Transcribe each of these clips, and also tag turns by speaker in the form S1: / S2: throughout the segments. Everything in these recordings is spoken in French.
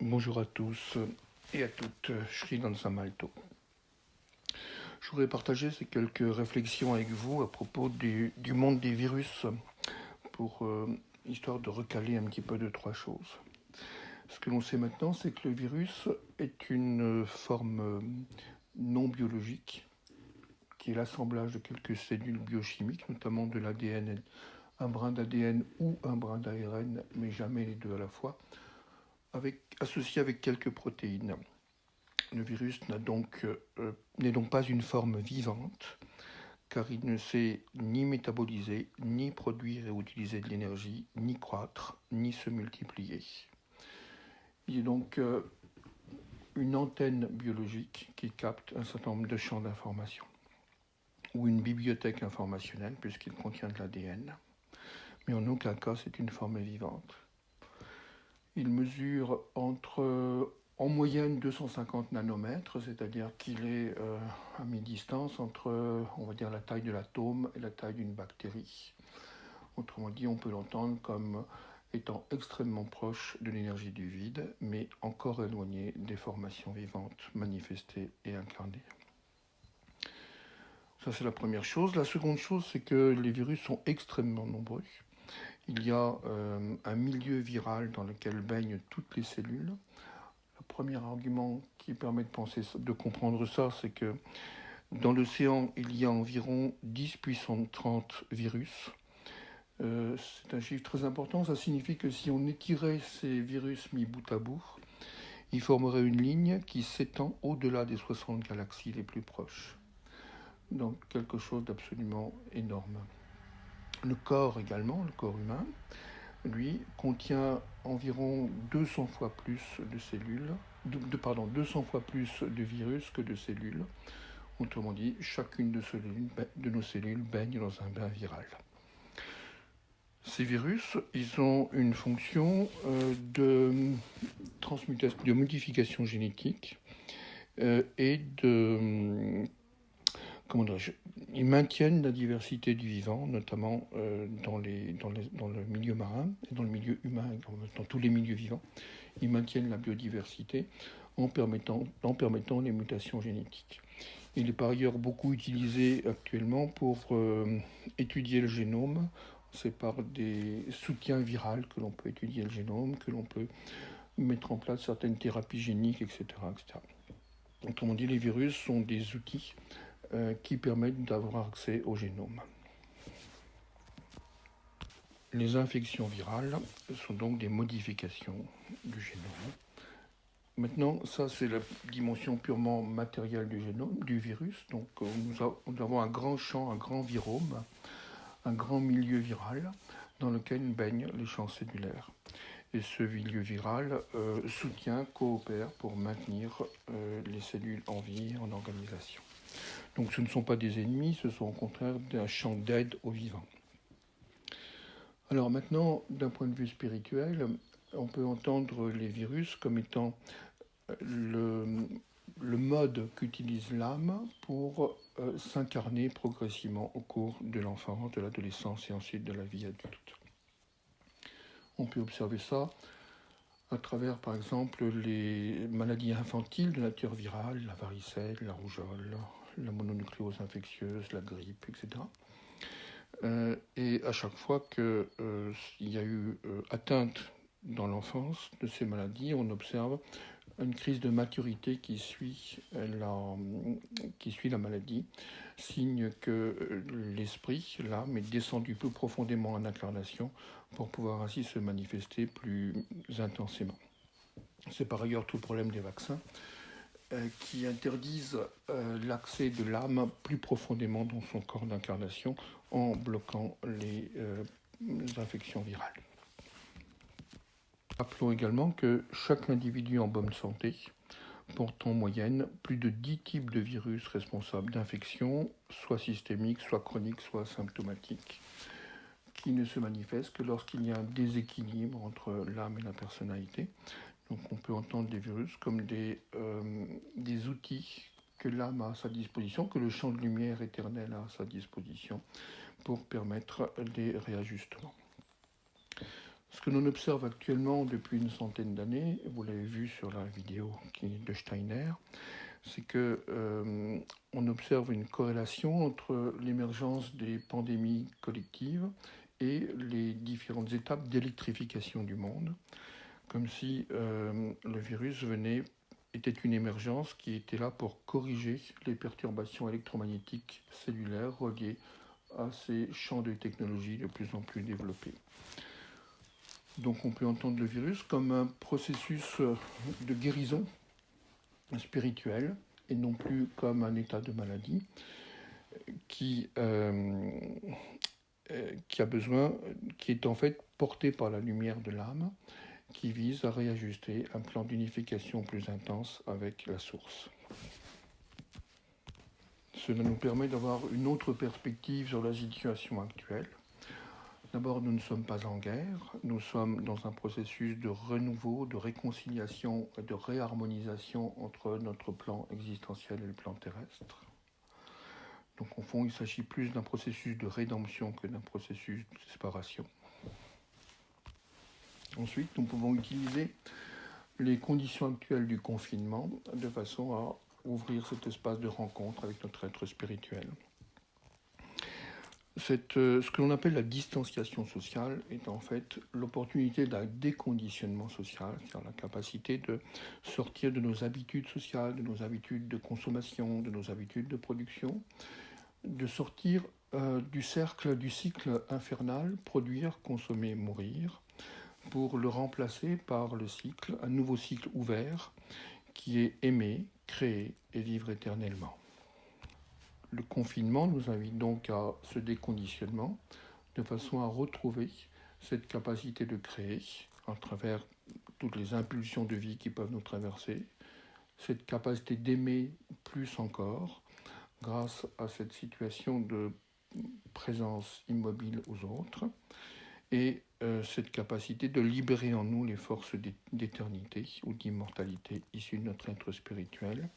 S1: Bonjour à tous et à toutes, Sri Lanzamalto. Je voudrais partager ces quelques réflexions avec vous à propos du monde des virus, histoire de recaler un petit peu de trois choses. Ce que l'on sait maintenant, c'est que le virus est une forme non biologique, qui est l'assemblage de quelques cellules biochimiques, notamment de l'ADN, un brin d'ADN ou un brin d'ARN, mais jamais les deux à la fois, associé avec quelques protéines. Le virus n'est donc pas une forme vivante, car il ne sait ni métaboliser, ni produire et utiliser de l'énergie, ni croître, ni se multiplier. Il est donc une antenne biologique qui capte un certain nombre de champs d'information, ou une bibliothèque informationnelle, puisqu'il contient de l'ADN, mais en aucun cas c'est une forme vivante. Il mesure en moyenne 250 nanomètres, c'est-à-dire qu'il est à mi-distance entre, on va dire, la taille de l'atome et la taille d'une bactérie. Autrement dit, on peut l'entendre comme étant extrêmement proche de l'énergie du vide, mais encore éloigné des formations vivantes manifestées et incarnées. Ça, c'est la première chose. La seconde chose, c'est que les virus sont extrêmement nombreux. Il y a un milieu viral dans lequel baignent toutes les cellules. Le premier argument qui permet de comprendre ça, c'est que dans l'océan, il y a environ 10 puissance 30 virus. C'est un chiffre très important. Ça signifie que si on étirait ces virus mis bout à bout, ils formeraient une ligne qui s'étend au-delà des 60 galaxies les plus proches. Donc quelque chose d'absolument énorme. Le corps également, le corps humain, lui, contient environ 200 fois plus de cellules, 200 fois plus de virus que de cellules. Autrement dit, chacune de nos cellules baigne dans un bain viral. Ces virus, ils ont une fonction de modification génétique et de... Ils maintiennent la diversité du vivant, notamment dans le milieu marin, et dans le milieu humain, dans tous les milieux vivants. Ils maintiennent la biodiversité en permettant les mutations génétiques. Il est par ailleurs beaucoup utilisé actuellement pour étudier le génome. C'est par des soutiens viraux que l'on peut étudier le génome, que l'on peut mettre en place certaines thérapies géniques, etc. Autrement dit, les virus sont des outils qui permettent d'avoir accès au génome. Les infections virales sont donc des modifications du génome. Maintenant, ça c'est la dimension purement matérielle du génome, du virus. Donc nous avons un grand champ, un grand virome, un grand milieu viral dans lequel baignent les champs cellulaires. Et ce milieu viral coopère pour maintenir les cellules en vie, en organisation. Donc ce ne sont pas des ennemis, ce sont au contraire un champ d'aide aux vivants. Alors maintenant, d'un point de vue spirituel, on peut entendre les virus comme étant le mode qu'utilise l'âme pour s'incarner progressivement au cours de l'enfance, de l'adolescence et ensuite de la vie adulte. On peut observer ça à travers, par exemple, les maladies infantiles de nature virale, la varicelle, la rougeole, la mononucléose infectieuse, la grippe, etc. Et à chaque fois qu'il y a eu atteinte dans l'enfance de ces maladies, on observe une crise de maturité qui suit la maladie, signe que l'esprit, l'âme, est descendu plus profondément en incarnation pour pouvoir ainsi se manifester plus intensément. C'est par ailleurs tout le problème des vaccins qui interdisent l'accès de l'âme plus profondément dans son corps d'incarnation en bloquant les infections virales. Rappelons également que chaque individu en bonne santé porte en moyenne plus de 10 types de virus responsables d'infections, soit systémiques, soit chroniques, soit symptomatiques, qui ne se manifestent que lorsqu'il y a un déséquilibre entre l'âme et la personnalité. Donc on peut entendre des virus comme des outils que l'âme a à sa disposition, que le champ de lumière éternel a à sa disposition pour permettre des réajustements. Ce que l'on observe actuellement depuis une centaine d'années, vous l'avez vu sur la vidéo de Steiner, c'est que on observe une corrélation entre l'émergence des pandémies collectives et les différentes étapes d'électrification du monde, comme si le virus était une émergence qui était là pour corriger les perturbations électromagnétiques cellulaires reliées à ces champs de technologie de plus en plus développés. Donc on peut entendre le virus comme un processus de guérison spirituelle et non plus comme un état de maladie qui a besoin, qui est en fait porté par la lumière de l'âme, qui vise à réajuster un plan d'unification plus intense avec la source. Cela nous permet d'avoir une autre perspective sur la situation actuelle. D'abord, nous ne sommes pas en guerre, nous sommes dans un processus de renouveau, de réconciliation et de réharmonisation entre notre plan existentiel et le plan terrestre. Donc, au fond, il s'agit plus d'un processus de rédemption que d'un processus de séparation. Ensuite, nous pouvons utiliser les conditions actuelles du confinement de façon à ouvrir cet espace de rencontre avec notre être spirituel. Ce que l'on appelle la distanciation sociale est en fait l'opportunité d'un déconditionnement social, c'est-à-dire la capacité de sortir de nos habitudes sociales, de nos habitudes de consommation, de nos habitudes de production, de sortir du cycle infernal, produire, consommer, mourir, pour le remplacer par un nouveau cycle ouvert qui est aimer, créer et vivre éternellement. Le confinement nous invite donc à ce déconditionnement de façon à retrouver cette capacité de créer à travers toutes les impulsions de vie qui peuvent nous traverser, cette capacité d'aimer plus encore grâce à cette situation de présence immobile aux autres et cette capacité de libérer en nous les forces d'éternité ou d'immortalité issues de notre être spirituel,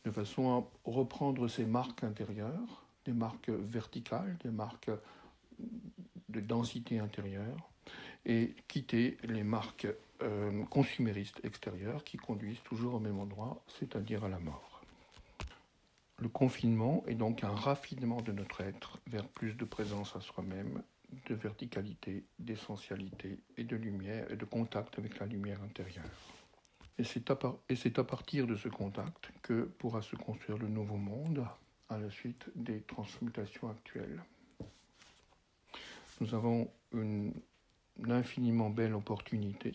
S1: de façon à reprendre ces marques intérieures, des marques verticales, des marques de densité intérieure, et quitter les marques consuméristes extérieures qui conduisent toujours au même endroit, c'est-à-dire à la mort. Le confinement est donc un raffinement de notre être vers plus de présence à soi-même, de verticalité, d'essentialité et de lumière et de contact avec la lumière intérieure. Et c'est à partir de ce contact que pourra se construire le nouveau monde à la suite des transmutations actuelles. Nous avons une infiniment belle opportunité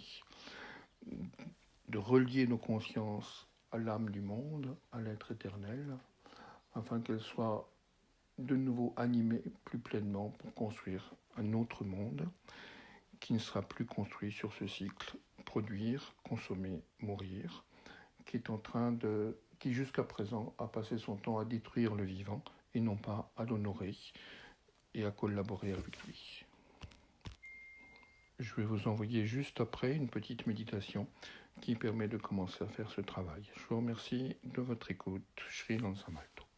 S1: de relier nos consciences à l'âme du monde, à l'être éternel, afin qu'elles soient de nouveau animées plus pleinement pour construire un autre monde qui ne sera plus construit sur ce cycle produire, consommer, mourir, qui jusqu'à présent a passé son temps à détruire le vivant et non pas à l'honorer et à collaborer avec lui. Je vais vous envoyer juste après une petite méditation qui permet de commencer à faire ce travail. Je vous remercie de votre écoute. Sri Lansamalto.